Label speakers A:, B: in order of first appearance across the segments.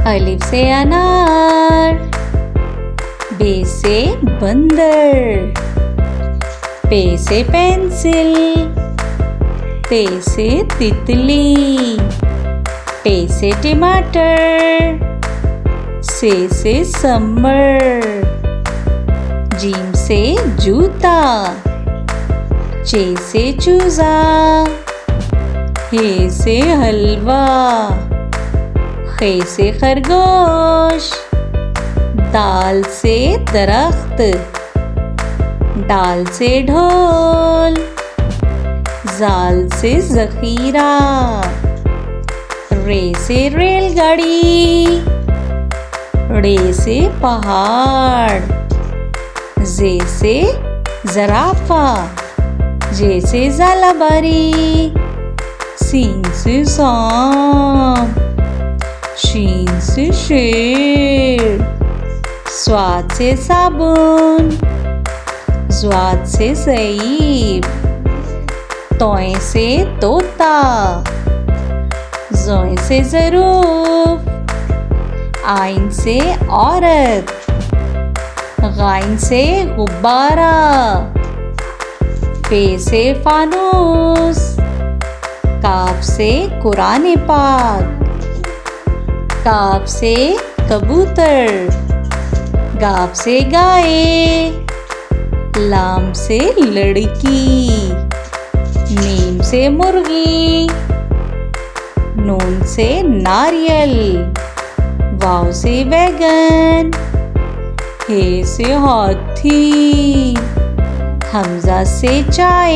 A: अलिफ से अनार, बे से बंदर, पे से पेंसिल, ते से तितली, टे से टमाटर, से समर, जीम से जूता, चे से चूजा, हे से हलवा, खे से खरगोश, दाल से दरख्त, डाल से ढोल, जाल से जखीरा, रे से रेलगाड़ी, रे से पहाड़, जे से जराफा, जे से जालाबारी, सीन से सांप, शीन से शेर, स्वाद से साबुन, ज़्वाद से ज़ईफ़, तोय से तोता, ज़ोय से ज़रूफ़, आइन से औरत, गाइन से गुब्बारा, फे से फानूस, काफ से कुरान पाक, काफ से कबूतर, गाफ से गाय, लाम से लड़की, मीम से मुर्गी, नून से नारियल, वाव से बैगन, हे से हाथी, हमजा से चाय,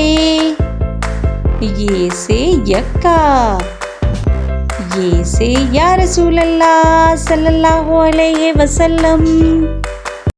A: ये से यक्का, ये से या रसूल अल्लाह सल्लल्लाहु अलैहि वसल्लम।